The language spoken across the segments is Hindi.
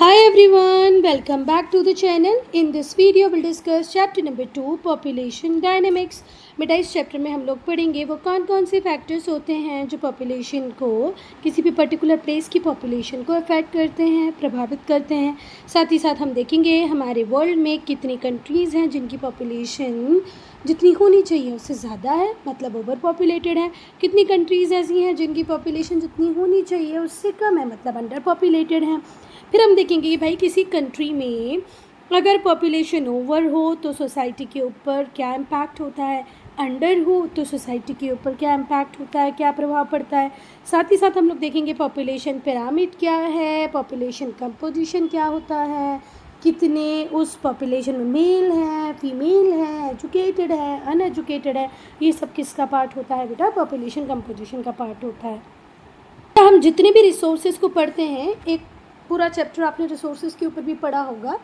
Hi everyone, welcome back to the channel. In this video we'll discuss chapter number 2 population dynamics. बेटा इस चैप्टर में हम लोग पढ़ेंगे वो कौन कौन से फैक्टर्स होते हैं जो पॉपुलेशन को किसी भी पर्टिकुलर प्लेस की पॉपुलेशन को अफेक्ट करते हैं, प्रभावित करते हैं। साथ ही साथ हम देखेंगे हमारे वर्ल्ड में कितनी कंट्रीज़ हैं जिनकी पॉपुलेशन जितनी होनी चाहिए उससे ज़्यादा है, मतलब ओवर पॉपुलेटेड है। कितनी कंट्रीज़ ऐसी हैं जिनकी पॉपुलेशन जितनी होनी चाहिए उससे कम है, मतलब अंडर पॉपुलेटेड हैं। फिर हम देखेंगे कि भाई किसी कंट्री में अगर पॉपुलेशन ओवर हो तो सोसाइटी के ऊपर क्या इम्पैक्ट होता है, अंडर हो तो सोसाइटी के ऊपर क्या इम्पैक्ट होता है, क्या प्रभाव पड़ता है। साथ ही साथ हम लोग देखेंगे पॉपुलेशन पिरामिड क्या है, पॉपुलेशन कंपोजिशन क्या होता है, कितने उस पॉपुलेशन में मेल हैं, फीमेल हैं, एजुकेटेड है, अनएजुकेटेड है, ये सब किसका पार्ट होता है बेटा, पॉपुलेशन कंपोजिशन का पार्ट होता है। तो हम जितने भी रिसोर्सेज को पढ़ते हैं, एक पूरा चैप्टर आपने रिसोर्सेज के ऊपर भी पढ़ा होगा,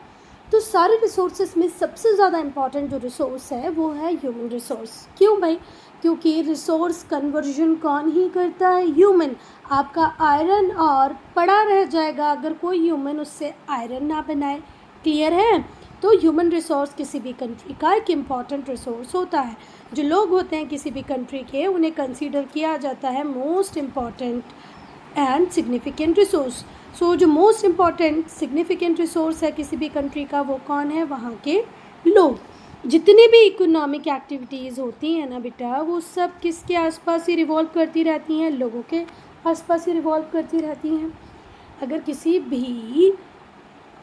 तो सारे रिसोर्सेज में सबसे ज़्यादा इम्पॉर्टेंट जो रिसोर्स है वो है ह्यूमन रिसोर्स। क्यों भाई? क्योंकि रिसोर्स कन्वर्जन कौन ही करता है, ह्यूमन। आपका आयरन और पड़ा रह जाएगा अगर कोई ह्यूमन उससे आयरन ना बनाए। क्लियर है? तो ह्यूमन रिसोर्स किसी भी कंट्री का एक इम्पॉर्टेंट रिसोर्स होता है। जो लोग होते हैं किसी भी कंट्री के, उन्हें कंसीडर किया जाता है most important and significant resource. So जो मोस्ट इम्पॉर्टेंट सिग्निफिकेंट रिसोर्स है किसी भी कंट्री का वो कौन है, वहाँ के लोग। जितनी भी इकोनॉमिक एक्टिविटीज़ होती हैं ना बेटा, वो सब किसके आसपास ही रिवॉल्व करती रहती हैं, लोगों के आसपास ही रिवॉल्व करती रहती हैं। अगर किसी भी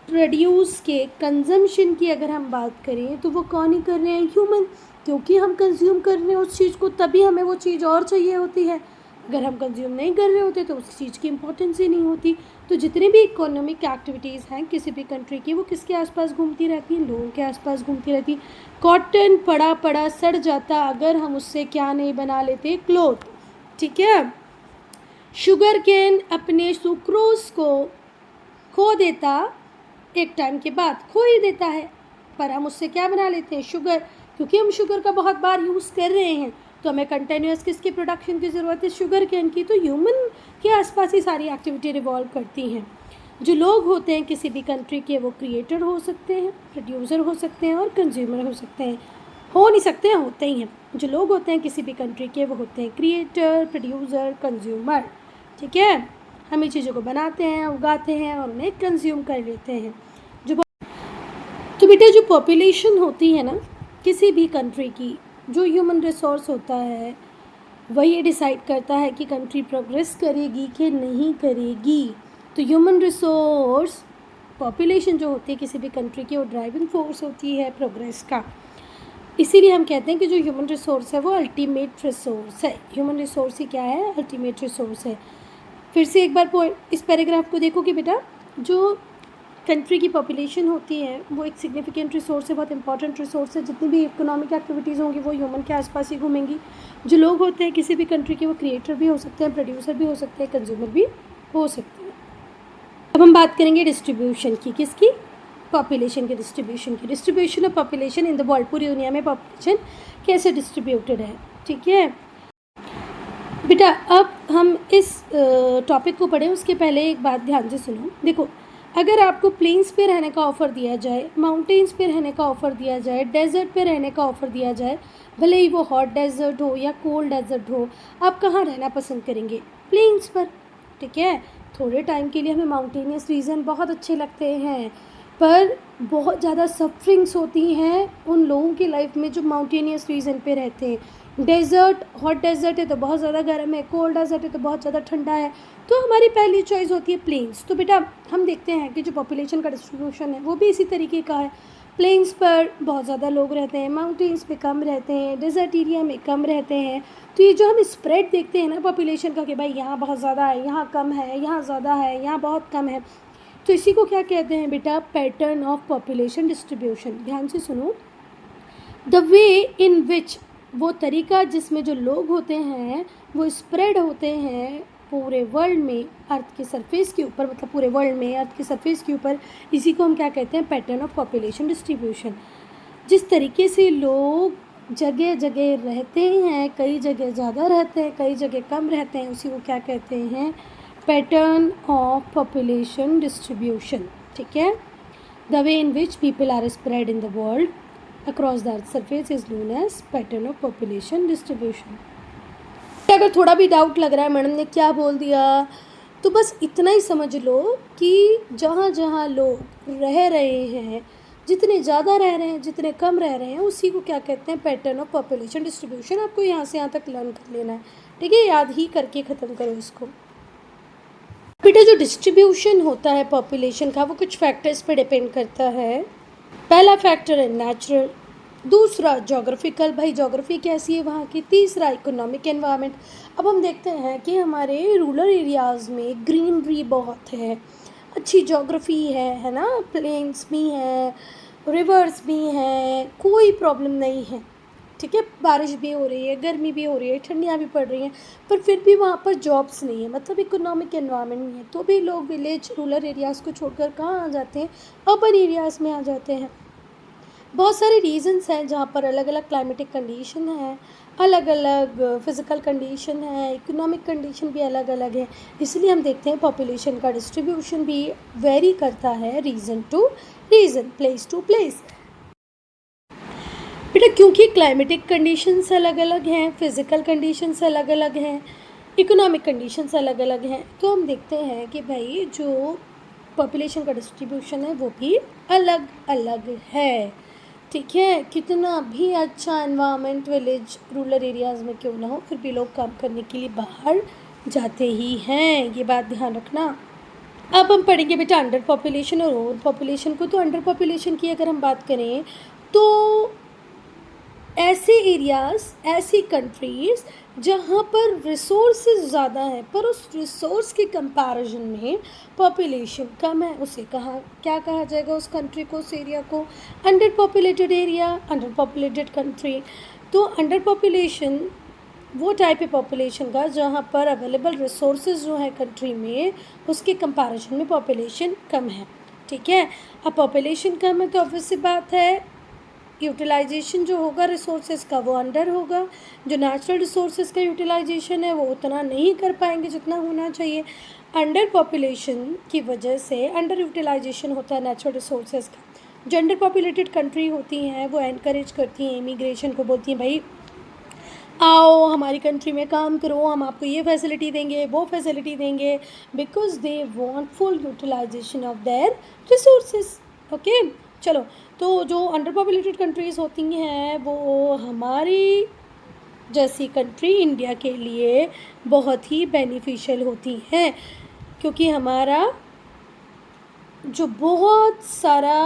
प्रोड्यूस के कंजम्पशन की अगर हम बात करें तो वो कौन ही कर रहे हैं, ह्यूमन। क्योंकि हम कंज्यूम कर रहे हैं उस चीज़ को, तभी हमें वो चीज़ और चाहिए होती है। अगर हम कंज्यूम नहीं कर रहे होते तो उस चीज़ की इम्पोर्टेंस ही नहीं होती। तो जितनी भी इकोनॉमिक एक्टिविटीज़ हैं किसी भी कंट्री की, वो किसके आसपास घूमती रहती हैं, लोगों के आसपास घूमती रहती। कॉटन पड़ा पड़ा सड़ जाता अगर हम उससे क्या नहीं बना लेते, क्लोथ। ठीक है। शुगर केन अपने सुक्रोज को खो देता, एक टाइम के बाद खो ही देता है, पर हम उससे क्या बना लेते हैं, शुगर। क्योंकि हम शुगर का बहुत बार यूज़ कर रहे हैं तो हमें कंटिन्यूस किसकी प्रोडक्शन की ज़रूरत है, शुगर केन की। तो ह्यूमन के आसपास ही सारी एक्टिविटी रिवॉल्व करती हैं। जो लोग होते हैं किसी भी कंट्री के, वो क्रिएटर हो सकते हैं, प्रोड्यूसर हो सकते हैं और कंज्यूमर हो सकते हैं। हो नहीं सकते हैं, होते ही हैं। जो लोग होते हैं किसी भी कंट्री के वो होते हैं क्रिएटर, प्रोड्यूसर, कंज्यूमर। ठीक है। हम ये चीज़ों को बनाते हैं, उगाते हैं और उन्हें कंज्यूम कर लेते हैं। तो बेटा जो पॉपुलेशन होती है ना किसी भी कंट्री की, जो ह्यूमन रिसोर्स होता है वही डिसाइड करता है कि कंट्री प्रोग्रेस करेगी कि नहीं करेगी। तो ह्यूमन रिसोर्स पॉपुलेशन जो होती है किसी भी कंट्री की, वो ड्राइविंग फोर्स होती है प्रोग्रेस का। इसीलिए हम कहते हैं कि जो ह्यूमन रिसोर्स है वो अल्टीमेट रिसोर्स है। ह्यूमन रिसोर्स ही क्या है, अल्टीमेट रिसोर्स है। फिर से एक बार इस पैराग्राफ को देखो कि बेटा जो कंट्री की पॉपुलेशन होती है वो एक सिग्निफिकेंट रिसोर्स है, बहुत इंपॉर्टेंट रिसोर्स है। जितनी भी इकोनॉमिक एक्टिविटीज़ होंगी वो ह्यूमन के आसपास ही घूमेंगी। जो लोग होते हैं किसी भी कंट्री के, वो क्रिएटर भी हो सकते हैं, प्रोड्यूसर भी हो सकते हैं, कंज्यूमर भी हो सकते हैं। अब हम बात करेंगे डिस्ट्रीब्यूशन की, किसकी, पॉपुलेशन के डिस्ट्रीब्यूशन की। Distribution of population in the world, पूरी दुनिया में पॉपुलेशन कैसे डिस्ट्रीब्यूटेड है। ठीक है बेटा, अब हम इस टॉपिक को पढ़ें उसके पहले एक बात ध्यान से सुनो। देखो, अगर आपको प्लेन्स पे रहने का ऑफ़र दिया जाए, माउंटेन्स पे रहने का ऑफ़र दिया जाए, डेजर्ट पे रहने का ऑफ़र दिया जाए, भले ही वो हॉट डेजर्ट हो या कोल्ड डेजर्ट हो, आप कहाँ रहना पसंद करेंगे, प्लेन्स पर। ठीक है। थोड़े टाइम के लिए हमें माउंटेनियस रीजन बहुत अच्छे लगते हैं, पर बहुत ज़्यादा सफरिंग्स होती हैं उन लोगों की लाइफ में जो माउंटेनियस रीजन पे रहते हैं। डेजर्ट, हॉट डेजर्ट है तो बहुत ज़्यादा गर्म है, कोल्ड डेजर्ट है तो बहुत ज़्यादा ठंडा है, तो हमारी पहली चॉइस होती है प्लेन्स। तो बेटा हम देखते हैं कि जो पॉपुलेशन का डिस्ट्रीब्यूशन है वो भी इसी तरीके का है। प्लेन्स पर बहुत ज़्यादा लोग रहते हैं, माउंटेन्स पे कम रहते हैं, डेजर्ट एरिया में कम रहते हैं। तो ये जो हम स्प्रेड देखते हैं ना पॉपुलेशन का, कि भाई यहाँ बहुत ज़्यादा है, यहाँ कम है, यहाँ ज़्यादा है, यहाँ बहुत कम है, तो इसी को क्या कहते हैं बेटा, पैटर्न ऑफ पॉपुलेशन डिस्ट्रीब्यूशन। ध्यान से सुनो, द वे इन विच, वो तरीका जिसमें जो लोग होते हैं वो स्प्रेड होते हैं पूरे वर्ल्ड में, अर्थ के सरफेस के ऊपर, मतलब पूरे वर्ल्ड में अर्थ के सरफेस के ऊपर, इसी को हम क्या कहते हैं, पैटर्न ऑफ पॉपुलेशन डिस्ट्रीब्यूशन। जिस तरीके से लोग जगह जगह रहते हैं, कई जगह ज़्यादा रहते हैं, कई जगह कम रहते हैं, उसी को क्या कहते हैं, पैटर्न ऑफ पॉपुलेशन डिस्ट्रीब्यूशन। ठीक है। The way in which people are spread in the world across the earth surface is known as pattern of population distribution. अगर थोड़ा भी डाउट लग रहा है मैडम ने क्या बोल दिया, तो बस इतना ही समझ लो कि जहाँ जहाँ लोग रह रहे हैं, जितने ज़्यादा रह रहे हैं, जितने कम रह रहे हैं, उसी को क्या कहते हैं, पैटर्न ऑफ पॉपुलेशन डिस्ट्रीब्यूशन। आपको यहाँ से यहाँ तक लर्न कर लेना है, ठीक है, याद ही करके ख़त्म करो इसको। बेटा जो डिस्ट्रीब्यूशन होता है पॉपुलेशन का वो कुछ फैक्टर्स पे डिपेंड करता है। पहला फैक्टर है नेचुरल, दूसरा जोग्राफिकल, भाई जोग्राफी कैसी है वहाँ की, तीसरा इकोनॉमिक एनवायरनमेंट। अब हम देखते हैं कि हमारे रूरल एरियाज़ में ग्रीनरी बहुत है, अच्छी जोग्राफी है ना, प्लेन्स भी हैं, रिवर्स भी हैं, कोई प्रॉब्लम नहीं है, ठीक है, बारिश भी हो रही है, गर्मी भी हो रही है, ठंडियाँ भी पड़ रही हैं, पर फिर भी वहाँ पर जॉब्स नहीं है, मतलब इकोनॉमिक एनवायरनमेंट नहीं है, तो भी लोग विलेज रूरल एरियाज़ को छोड़कर कहाँ आ जाते हैं, अर्बन एरियाज़ में आ जाते हैं। बहुत सारे रीजंस हैं जहाँ पर अलग अलग क्लाइमेटिक कंडीशन है, अलग अलग फिज़िकल कंडीशन है, इकोनॉमिक कंडीशन भी अलग अलग है, इसलिए हम देखते हैं पॉपुलेशन का डिस्ट्रीब्यूशन भी वेरी करता है reason to reason, place to place. बेटा क्योंकि क्लाइमेटिक कंडीशंस अलग अलग हैं, फिज़िकल कंडीशंस अलग अलग हैं, इकोनॉमिक कंडीशंस अलग अलग हैं, तो हम देखते हैं कि भाई जो पॉपुलेशन का डिस्ट्रीब्यूशन है वो भी अलग अलग है, ठीक है। कितना भी अच्छा एनवायरनमेंट विलेज रूरल एरियाज़ में क्यों ना हो, फिर भी लोग काम करने के लिए बाहर जाते ही हैं, ये बात ध्यान रखना। अब हम पढ़ेंगे बेटा अंडर पॉपुलेशन और ओवर पॉपुलेशन को। तो अंडर पॉपुलेशन की अगर हम बात करें तो ऐसे एरियाज़, ऐसी कंट्रीज़ जहाँ पर रिसोर्सेज ज़्यादा हैं पर उस रिसोर्स के कंपैरिजन में पॉपुलेशन कम है, उसे क्या कहा जाएगा, उस कंट्री को, उस एरिया को, under populated area, under populated country. तो अंडर पॉपुलेशन वो टाइप है पॉपुलेशन का जहाँ पर अवेलेबल रिसोर्सेज जो है कंट्री में उसके कंपैरिजन में पॉपुलेशन कम है, ठीक है। अब पॉपुलेशन कम है तो ऑब्वियस सी बात है यूटिलाइजेशन जो होगा रिसोर्सेज का वो अंडर होगा, जो नेचुरल रिसोर्सेज का यूटिलाइजेशन है वो उतना नहीं कर पाएंगे जितना होना चाहिए। अंडर पॉपुलेशन की वजह से अंडर यूटिलाइजेशन होता है नेचुरल रिसोर्सेज का। जो अंडर पॉपुलेटेड कंट्री होती हैं वो एनकरेज करती हैं इमिग्रेशन को, बोलती हैं भाई आओ हमारी कंट्री में काम करो, हम आपको ये फैसिलिटी देंगे, वो फैसिलिटी देंगे, because they want full utilization of their resources, okay. चलो, तो जो अंडर पॉपुलेटेड कंट्रीज़ होती हैं वो हमारी जैसी कंट्री इंडिया के लिए बहुत ही बेनिफिशियल होती हैं, क्योंकि हमारा जो बहुत सारा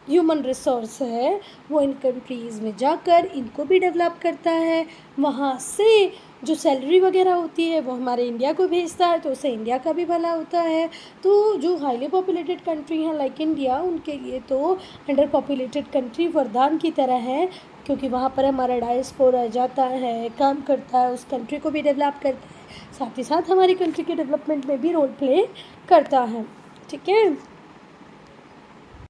ह्यूमन रिसोर्स है वो इन कंट्रीज़ में जाकर इनको भी डेवलप करता है, वहाँ से जो सैलरी वगैरह होती है वो हमारे इंडिया को भेजता है, तो उससे इंडिया का भी भला होता है। तो जो हाईली पॉपुलेटेड कंट्री हैं लाइक इंडिया, उनके लिए तो अंडर पॉपुलेटेड कंट्री वरदान की तरह है, क्योंकि वहाँ पर हमारा डायस्पोरा जाता है, काम करता है, उस कंट्री को भी डेवलप करता है, साथ ही साथ हमारी कंट्री के डेवलपमेंट में भी रोल प्ले करता है, ठीक है।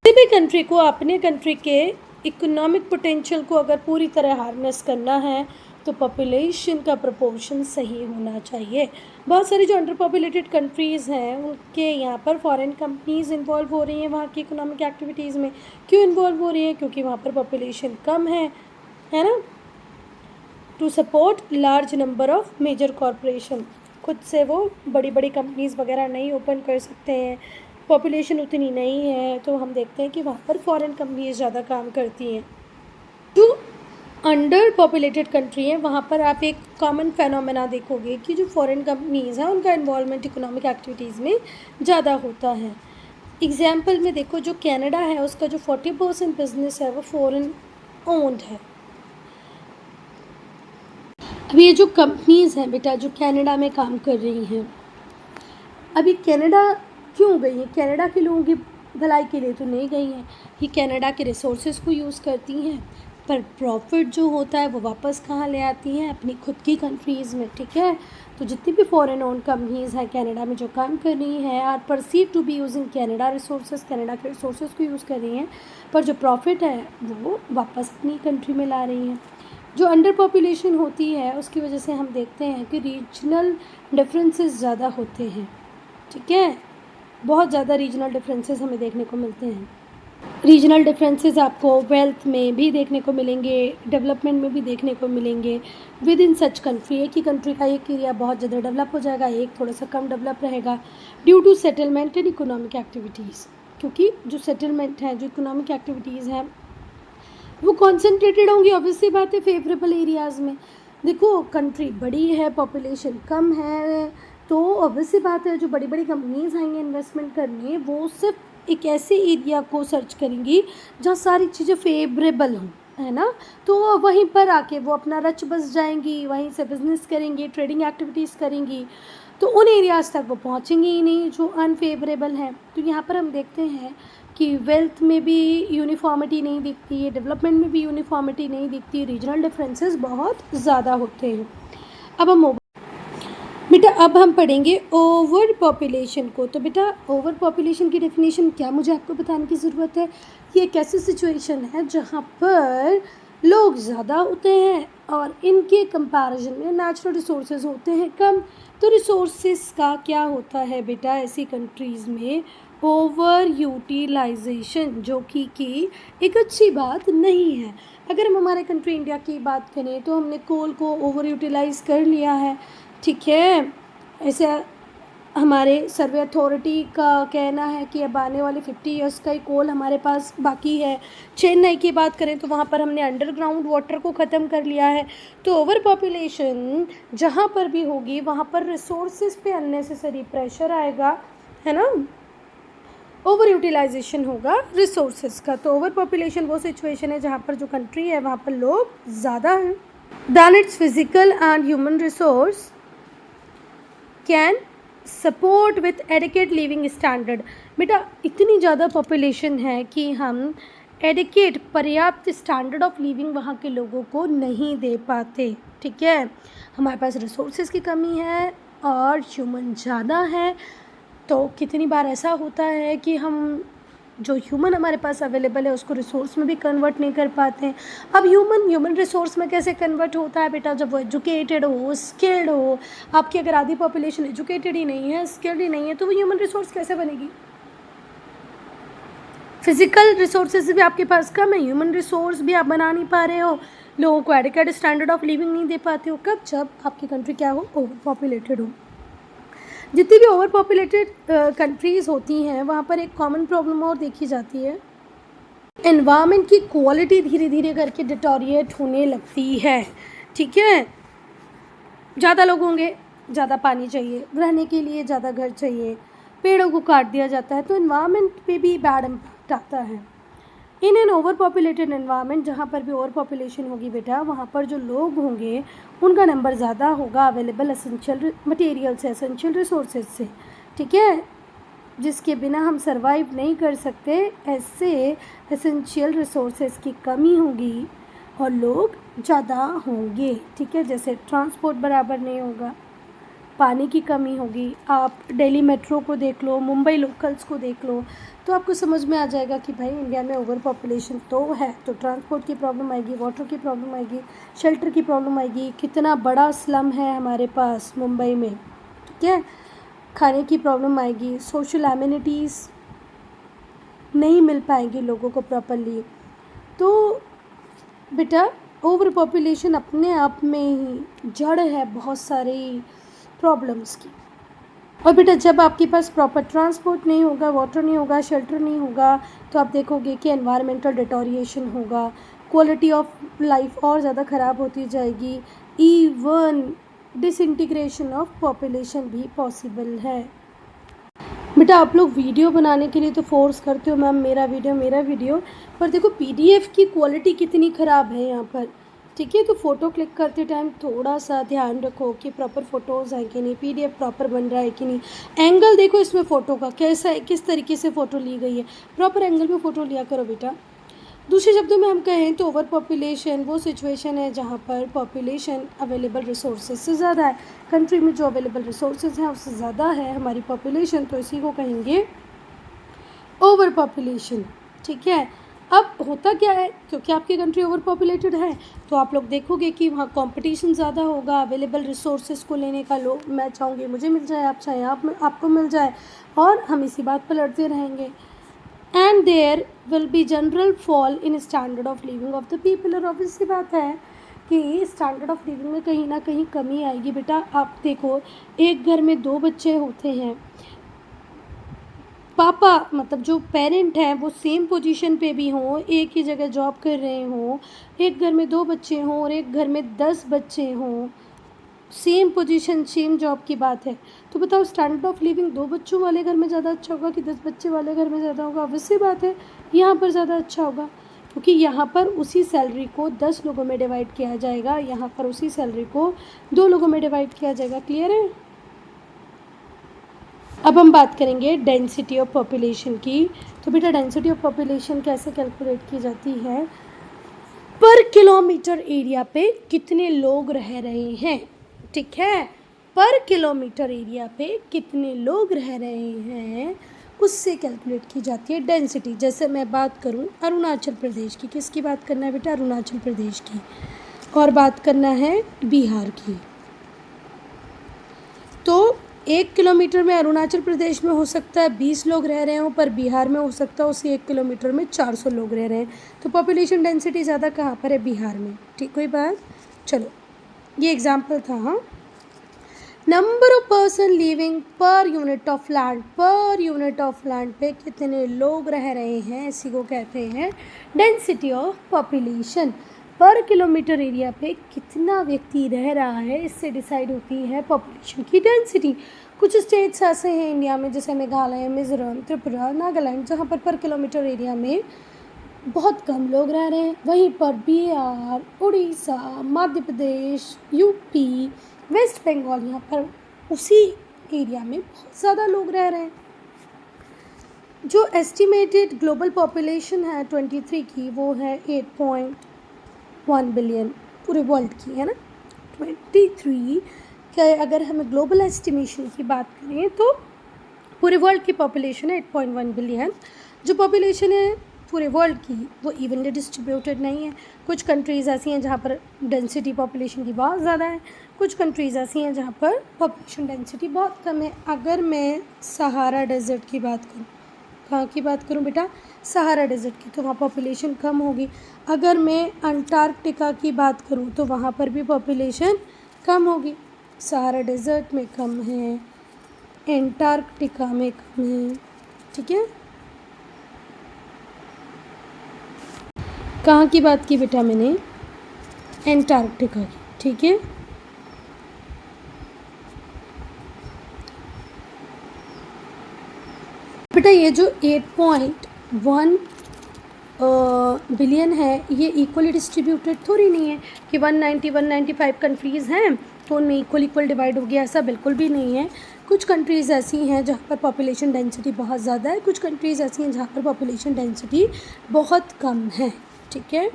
किसी भी कंट्री को अपने कंट्री के इकोनॉमिक पोटेंशियल को अगर पूरी तरह हार्नेस करना है तो पॉपुलेशन का प्रपोर्शन सही होना चाहिए। बहुत सारी जो अंडर पॉपुलेटेड कंट्रीज़ हैं उनके यहाँ पर फॉरेन कंपनीज़ इन्वॉल्व हो रही हैं वहाँ की इकोनॉमिक एक्टिविटीज़ में। क्यों इन्वॉल्व हो रही हैं? क्योंकि वहाँ पर पॉपुलेशन कम है ना, to support large number of major corporation. खुद से वो बड़ी बड़ी कंपनीज़ वगैरह नहीं ओपन कर सकते हैं, पॉपुलेशन उतनी नहीं है, तो हम देखते हैं कि वहाँ पर फॉरेन कंपनीज ज़्यादा काम करती हैं। जो अंडर पॉपुलेटेड कंट्री है वहाँ पर आप एक कॉमन फेनोमेना देखोगे कि जो फॉरेन कंपनीज़ हैं उनका इन्वॉल्वमेंट इकोनॉमिक एक्टिविटीज़ में ज़्यादा होता है। एग्जाम्पल में देखो, जो कनाडा है उसका जो 40% बिजनेस है वो फॉरेन ओन्ड है। अब ये जो कंपनीज़ हैं बेटा जो कनाडा में काम कर रही हैं, अभी कनाडा क्यों गई हैं? कनाडा के लोगों की भलाई के लिए तो नहीं गई हैं, ये कनाडा के रिसोर्सेज को यूज़ करती हैं, पर प्रॉफिट जो होता है वो वापस कहाँ ले आती हैं? अपनी खुद की कंट्रीज़ में, ठीक है। तो जितनी भी फॉरेन ओन कंपनीज़ हैं कनाडा में जो काम कर रही हैं are perceived to be using Canada resources, Canada के रिसोर्सेज को यूज़ कर रही हैं, पर जो प्रॉफिट है वो वापस अपनी कंट्री में ला रही हैं। जो अंडर पॉपुलेशन होती है उसकी वजह से हम देखते हैं कि रीजनल डिफरेंसेस ज़्यादा होते हैं, ठीक है। बहुत ज़्यादा रीजनल डिफरेंसेस हमें देखने को मिलते हैं। रीजनल डिफरेंसेस आपको वेल्थ में भी देखने को मिलेंगे, डेवलपमेंट में भी देखने को मिलेंगे। विद इन सच कंट्री, एक ही कंट्री का एक एरिया बहुत ज़्यादा डेवलप हो जाएगा, एक थोड़ा सा कम डेवलप रहेगा due to settlement and economic activities. क्योंकि जो सेटलमेंट है, जो इकोनॉमिक एक्टिविटीज़ हैं, वो कॉन्सेंट्रेटेड होंगी ऑब्वियसली बात है फेवरेबल एरियाज़ में। देखो कंट्री बड़ी है, पॉपुलेशन कम है, तो ऑब्वियसली बात है जो बड़ी बड़ी कंपनीज आएंगी इन्वेस्टमेंट करने, वो सिर्फ एक ऐसे एरिया को सर्च करेंगी जहाँ सारी चीज़ें फेवरेबल हों, है ना। तो वहीं पर आके वो अपना रच बस जाएंगी, वहीं से बिजनेस करेंगी, ट्रेडिंग एक्टिविटीज़ करेंगी, तो उन एरियाज़ तक वो पहुँचेंगे ही नहीं जो अनफेवरेबल हैं। तो यहाँ पर हम देखते हैं कि वेल्थ में भी यूनिफॉर्मिटी नहीं दिखती है, डेवलपमेंट में भी यूनिफॉर्मिटी नहीं दिखती है, रीजनल डिफरेंसेस बहुत ज़्यादा होते हैं। अब हम पढ़ेंगे ओवर पॉपुलेशन को। तो बेटा ओवर पॉपुलेशन की डेफिनेशन क्या मुझे आपको बताने की ज़रूरत है। ये एक ऐसी सिचुएशन है जहाँ पर लोग ज़्यादा होते हैं और इनके कंपैरिजन में नेचुरल रिसोर्सेज होते हैं कम। तो रिसोर्सेज का क्या होता है बेटा ऐसी कंट्रीज़ में, ओवर यूटिलाइजेशन, जो कि एक अच्छी बात नहीं है। अगर हम हमारे कंट्री इंडिया की बात करें तो हमने कोल को ओवर यूटिलाइज़ कर लिया है, ठीक है। ऐसे हमारे सर्वे अथॉरिटी का कहना है कि अब आने वाले 50 ईयर्स का ही कोल हमारे पास बाकी है। चेन्नई की बात करें तो वहाँ पर हमने अंडरग्राउंड वाटर को ख़त्म कर लिया है। तो ओवर पॉपुलेशन जहाँ पर भी होगी वहाँ पर रिसोर्सेज पे अननेसेसरी प्रेशर आएगा, है ना। ओवर यूटिलाइजेशन होगा रिसोर्सेज का। तो ओवर पॉपुलेशन वो सिचुएशन है जहाँ पर जो कंट्री है वहाँ पर लोग ज़्यादा हैं than its physical and human resource can support with adequate living standard. बेटा इतनी ज़्यादा पॉपुलेशन है कि हम एडिकेट पर्याप्त स्टैंडर्ड ऑफ लिविंग वहाँ के लोगों को नहीं दे पाते, ठीक है। हमारे पास रिसोर्सेज की कमी है और ह्यूमन ज़्यादा है, तो कितनी बार ऐसा होता है कि हम जो ह्यूमन हमारे पास अवेलेबल है उसको रिसोर्स में भी कन्वर्ट नहीं कर पाते हैं। अब ह्यूमन रिसोर्स में कैसे कन्वर्ट होता है बेटा, जब वो एजुकेटेड हो, स्किल्ड हो। आपकी अगर आधी पॉपुलेशन एजुकेटेड ही नहीं है, स्किल्ड ही नहीं है, तो वो ह्यूमन रिसोर्स कैसे बनेगी। फिजिकल रिसोर्सेज भी आपके पास कम है, ह्यूमन रिसोर्स भी आप बना नहीं पा रहे हो, लोगों को एडिक्वेट स्टैंडर्ड ऑफ लिविंग नहीं दे पाते हो। कब, जब आपकी कंट्री क्या हो, ओवर पॉपुलेटेड हो। जितनी भी ओवर पॉपुलेटेड कंट्रीज़ होती हैं वहाँ पर एक कॉमन प्रॉब्लम और देखी जाती है, एनवायरनमेंट की क्वालिटी धीरे धीरे करके डिटोरिएट होने लगती है, ठीक है। ज़्यादा लोग होंगे, ज़्यादा पानी चाहिए, रहने के लिए ज़्यादा घर चाहिए, पेड़ों को काट दिया जाता है, तो एनवायरनमेंट पे भी बैड इम्पैक्ट आता है। In an over populated environment, जहाँ पर भी ओवर पॉपुलेशन होगी बेटा वहाँ पर जो लोग होंगे उनका नंबर ज़्यादा होगा अवेलेबल एसेंशियल मटेरियल से, एसेंशियल रिसोर्सेज से, ठीक है, जिसके बिना हम सरवाइव नहीं कर सकते। ऐसे एसेंशियल रिसोर्सेज की कमी होगी और लोग ज़्यादा होंगे, ठीक है। जैसे ट्रांसपोर्ट बराबर नहीं होगा, पानी की कमी होगी। आप दिल्ली मेट्रो को देख लो, मुंबई लोकल्स को देख लो, तो आपको समझ में आ जाएगा कि भाई इंडिया में ओवर पॉपुलेशन तो है, तो ट्रांसपोर्ट की प्रॉब्लम आएगी, वाटर की प्रॉब्लम आएगी, शेल्टर की प्रॉब्लम आएगी। कितना बड़ा स्लम है हमारे पास मुंबई में, ठीक है। खाने की प्रॉब्लम आएगी, सोशल एमिनिटीज़ नहीं मिल पाएंगी लोगों को प्रॉपरली। तो बेटा ओवर पॉपुलेशन अपने आप में ही जड़ है बहुत सारी प्रॉब्लम्स की। और बेटा जब आपके पास प्रॉपर ट्रांसपोर्ट नहीं होगा, वाटर नहीं होगा, शेल्टर नहीं होगा, तो आप देखोगे कि एनवायरमेंटल डिटोरिएशन होगा, क्वालिटी ऑफ लाइफ और ज़्यादा ख़राब होती जाएगी, इवन डिसइंटीग्रेशन ऑफ पॉपुलेशन भी पॉसिबल है। बेटा आप लोग वीडियो बनाने के लिए तो फोर्स करते हो मैम मेरा वीडियो, पर देखो पीडीएफ की क्वालिटी कितनी ख़राब है यहाँ पर, ठीक है। तो फ़ोटो क्लिक करते टाइम थोड़ा सा ध्यान रखो कि प्रॉपर फ़ोटोज़ हैं कि नहीं, पीडीएफ प्रॉपर बन रहा है कि नहीं। एंगल देखो इसमें फ़ोटो का कैसा है, किस तरीके से फ़ोटो ली गई है, प्रॉपर एंगल में फ़ोटो लिया करो बेटा। दूसरे शब्दों में हम कहें तो ओवर पॉपुलेशन वो सिचुएशन है जहाँ पर पॉपुलेशन अवेलेबल रिसोर्सेज से ज़्यादा है। कंट्री में जो अवेलेबल रिसोर्सेज हैं उससे ज़्यादा है हमारी पॉपुलेशन, तो इसी को कहेंगे ओवर पॉपुलेशन, ठीक है। अब होता क्या है, क्योंकि आपकी कंट्री ओवर पॉपुलेटेड है तो आप लोग देखोगे कि वहाँ कंपटीशन ज़्यादा होगा अवेलेबल रिसोर्सेज को लेने का। लोग, मैं चाहूँगी मुझे मिल जाए, आप चाहें आपको मिल जाए, और हम इसी बात पर लड़ते रहेंगे। And there will be general fall in standard of living of the people. और ऑब्वियस सी बात है कि स्टैंडर्ड ऑफ लिविंग में कहीं ना कहीं कमी आएगी। बेटा आप देखो, एक घर में 2 बच्चे होते हैं, पापा मतलब जो पेरेंट हैं वो सेम पोजीशन पे भी हों, एक ही जगह जॉब कर रहे हों, एक घर में 2 बच्चे हों और एक घर में 10 बच्चे हों, सेम पोजीशन सेम जॉब की बात है, तो बताओ स्टैंडर्ड ऑफ लिविंग 2 बच्चों वाले घर में ज़्यादा अच्छा होगा कि 10 बच्चे वाले घर में ज़्यादा होगा? ऑब्वियस सी बात है यहाँ पर ज़्यादा अच्छा होगा, क्योंकि यहाँ पर उसी सैलरी को 10 लोगों में डिवाइड किया जाएगा, यहाँ पर उसी सैलरी को 2 लोगों में डिवाइड किया जाएगा। क्लियर है? अब हम बात करेंगे डेंसिटी ऑफ पॉपुलेशन की। तो बेटा डेंसिटी ऑफ पॉपुलेशन कैसे कैलकुलेट की जाती है? पर किलोमीटर एरिया पे कितने लोग रह रहे हैं, ठीक है, पर किलोमीटर एरिया पे कितने लोग रह रहे हैं उससे कैलकुलेट की जाती है डेंसिटी। जैसे मैं बात करूं अरुणाचल प्रदेश की, किसकी बात करना है बेटा? अरुणाचल प्रदेश की। और बात करना है बिहार की। तो 1 किलोमीटर में अरुणाचल प्रदेश में हो सकता है 20 लोग रह रहे हों, पर बिहार में हो सकता है उसी 1 किलोमीटर में 400 लोग रह रहे हैं। तो पॉपुलेशन डेंसिटी ज़्यादा कहाँ पर है? बिहार में। ठीक, कोई बात? चलो, ये एग्जाम्पल था। हाँ, number of person living per unit of land, per unit of land पे कितने लोग रह रहे हैं, इसी को कहते हैं डेंसिटी ऑफ पॉपुलेशन। पर किलोमीटर एरिया पे कितना व्यक्ति रह रहा है, इससे डिसाइड होती है पॉपुलेशन की डेंसिटी। कुछ स्टेट्स ऐसे हैं इंडिया में जैसे मेघालय, मिजोरम, त्रिपुरा, नागालैंड, जहाँ पर किलोमीटर एरिया में बहुत कम लोग रह रहे हैं। वहीं पर बिहार, उड़ीसा, मध्य प्रदेश, यूपी, वेस्ट बंगाल, यहाँ पर उसी एरिया में बहुत ज़्यादा लोग रह रहे हैं। जो एस्टिमेटेड ग्लोबल पॉपुलेशन है 23 की, वो है 8.1 बिलियन पूरे वर्ल्ड की, है ना। 23 का अगर हम ग्लोबल एस्टिमेशन की बात करें तो पूरे वर्ल्ड की पॉपुलेशन है 8.1 बिलियन। जो पॉपुलेशन है पूरे वर्ल्ड की वो इवनली डिस्ट्रीब्यूटेड नहीं है। कुछ कंट्रीज़ ऐसी हैं जहाँ पर डेंसिटी पॉपुलेशन की बहुत ज़्यादा है, कुछ कंट्रीज़ ऐसी हैं जहाँ पर पॉपुलेशन डेंसिटी बहुत कम है। अगर मैं सहारा डेजर्ट की बात करूँ, कहाँ की बात करूँ बेटा? सहारा डेजर्ट की, तो वहाँ पॉपुलेशन कम होगी। अगर मैं अंटार्कटिका की बात करूँ तो वहाँ पर भी पॉपुलेशन कम होगी। सहारा डेजर्ट में कम है, अंटार्कटिका में कम है। ठीक है, कहाँ की बात की बेटा मैंने? अंटार्कटिका की। ठीक है, बेटा ये जो 8.1 बिलियन है ये इक्वली डिस्ट्रीब्यूटेड थोड़ी नहीं है कि 195 कंट्रीज़ हैं तो उनमें इक्वल डिवाइड हो गया, ऐसा बिल्कुल भी नहीं है। कुछ कंट्रीज़ ऐसी हैं जहाँ पर पॉपुलेशन डेंसिटी बहुत ज़्यादा है, कुछ कंट्रीज़ ऐसी हैं जहाँ पर पॉपुलेशन डेंसिटी बहुत कम है। ठीक है,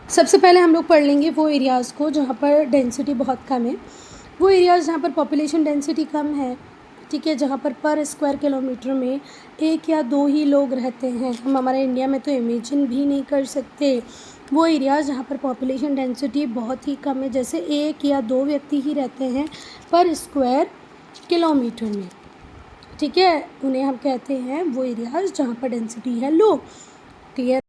सबसे पहले हम लोग पढ़ लेंगे वो एरियाज़ को जहाँ पर डेंसिटी बहुत कम है। वो एरियाज़ जहाँ पर पॉपुलेशन डेंसिटी कम है, ठीक है, जहाँ पर स्क्वायर किलोमीटर में 1 या 2 ही लोग रहते हैं, हम हमारे इंडिया में तो इमेजिन भी नहीं कर सकते। वो एरियाज़ जहाँ पर पॉपुलेशन डेंसिटी बहुत ही कम है, जैसे 1 या 2 व्यक्ति ही रहते हैं पर स्क्वायर किलोमीटर में, ठीक है, उन्हें हम कहते हैं वो एरियाज़ जहाँ पर डेंसिटी है लो। क्लियर?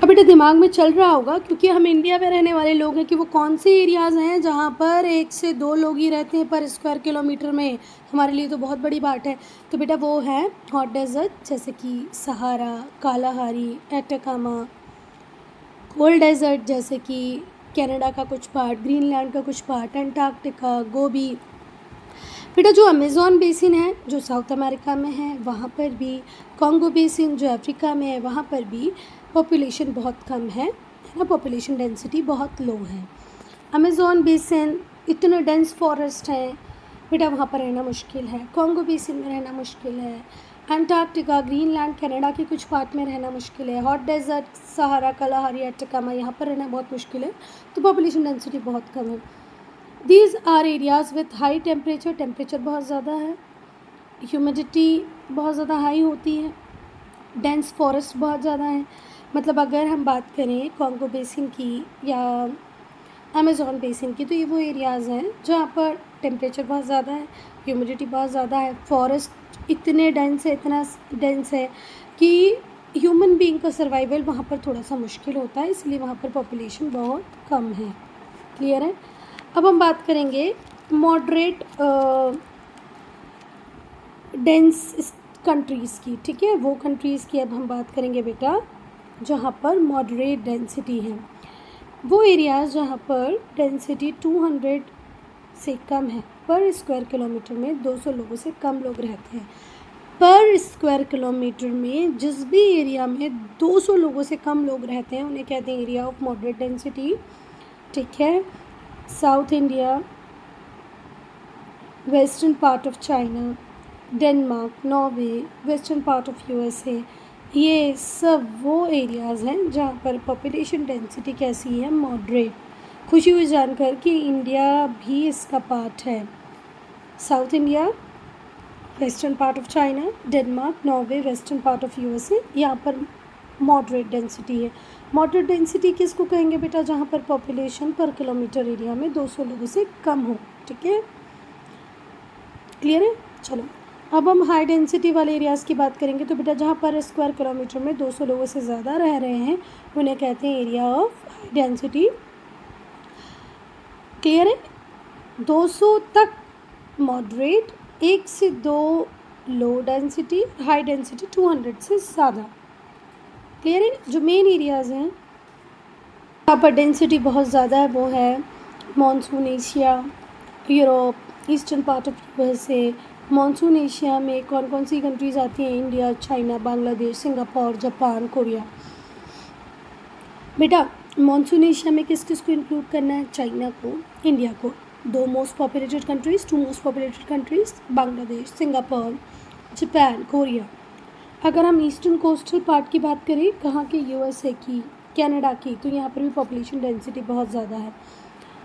अब बेटा दिमाग में चल रहा होगा क्योंकि हम इंडिया में रहने वाले लोग हैं कि वो कौन से एरियाज़ हैं जहाँ पर 1 से 2 लोग ही रहते हैं पर स्क्वायर किलोमीटर में, हमारे लिए तो बहुत बड़ी बात है। तो बेटा वो है हॉट डेजर्ट जैसे कि सहारा, कालाहारी, एटाकामा, कोल्ड डेजर्ट जैसे कि कनाडा का कुछ पार्ट, ग्रीनलैंड का कुछ पार्ट, अंटार्कटिका, गोबी। बेटा जो अमेज़न बेसिन है जो साउथ अमेरिका में है वहाँ पर भी, कॉन्गो बेसिन जो अफ्रीका में है वहाँ पर भी पॉपुलेशन बहुत कम है ना, पॉपुलेशन डेंसिटी बहुत लो है। अमेज़न बेसिन इतने डेंस फॉरेस्ट हैं बेटा, वहाँ पर रहना मुश्किल है। कॉन्गो बेसिन में रहना मुश्किल है। अंटार्कटिका, ग्रीनलैंड, कनाडा के कुछ पार्ट में रहना मुश्किल है। Hot desert Sahara, Kalahari, Atacama यहाँ पर रहना बहुत मुश्किल है, तो पॉपुलेशन डेंसिटी बहुत कम है। These are areas with high temperature, temperature बहुत ज़्यादा है, ह्यूमिडिटी बहुत ज़्यादा हाई होती है, डेंस फॉरेस्ट बहुत ज़्यादा है, मतलब अगर हम बात करें कॉन्गो बेसिन की या अमेज़न बेसिन की, तो ये वो एरियाज़ हैं जहाँ पर टेम्परेचर बहुत ज़्यादा है, ह्यूमिडिटी बहुत ज़्यादा है, फॉरेस्ट इतने डेंस है, इतना डेंस है कि ह्यूमन बीइंग का सर्वाइवल वहाँ पर थोड़ा सा मुश्किल होता है, इसलिए वहाँ पर पॉपुलेशन बहुत कम है। क्लियर है? अब हम बात करेंगे मॉडरेट डेंस कंट्रीज़ की। ठीक है, वो कंट्रीज़ की अब हम बात करेंगे बेटा जहाँ पर मॉडरेट डेंसिटी है। वो एरियाज़ जहाँ पर डेंसिटी 200 से कम है, पर स्क्वायर किलोमीटर में 200 लोगों से कम लोग रहते हैं। पर स्क्वायर किलोमीटर में जिस भी एरिया में 200 लोगों से कम लोग रहते हैं उन्हें कहते हैं एरिया ऑफ मॉडरेट डेंसिटी। ठीक है, south India, western part of China, Denmark, Norway, western part of USA, ये सब वो एरियाज़ हैं जहाँ पर पॉपुलेशन डेंसिटी कैसी है, मॉडरेट। खुशी हुई जानकर कि इंडिया भी इसका पार्ट है। South India, western part of China, Denmark, Norway, western part of USA, यहाँ पर मॉडरेट डेंसिटी है। मॉडरेट डेंसिटी किसको कहेंगे बेटा? जहाँ पर पॉपुलेशन पर किलोमीटर एरिया में 200 लोगों से कम हो। ठीक है, क्लियर है? चलो अब हम हाई डेंसिटी वाले एरियाज़ की बात करेंगे। तो बेटा जहाँ पर स्क्वायर किलोमीटर में 200 लोगों से ज़्यादा रह रहे हैं उन्हें कहते हैं area of high density. Clear है? 200 तक मॉडरेट, 1 से 2 लो डेंसिटी, हाई डेंसिटी 200 से ज़्यादा। क्लियर है? जो मेन एरियाज़ हैं जहाँ पर डेंसिटी बहुत ज़्यादा है वो है monsoon Asia, Europe, eastern part of USA. Monsoon Asia में कौन कौन सी कंट्रीज़ आती हैं? India, China, Bangladesh, Singapore, Japan, Korea. बेटा मानसून एशिया में किस किस को इंक्लूड करना है? चाइना को, इंडिया को। 2 most populated countries, 2 most populated countries, Bangladesh, Singapore, Japan, Korea. अगर हम ईस्टर्न कोस्टल पार्ट की बात करें, कहाँ की? यूएसए की, कनाडा की, तो यहाँ पर भी पॉपुलेशन डेंसिटी बहुत ज़्यादा है।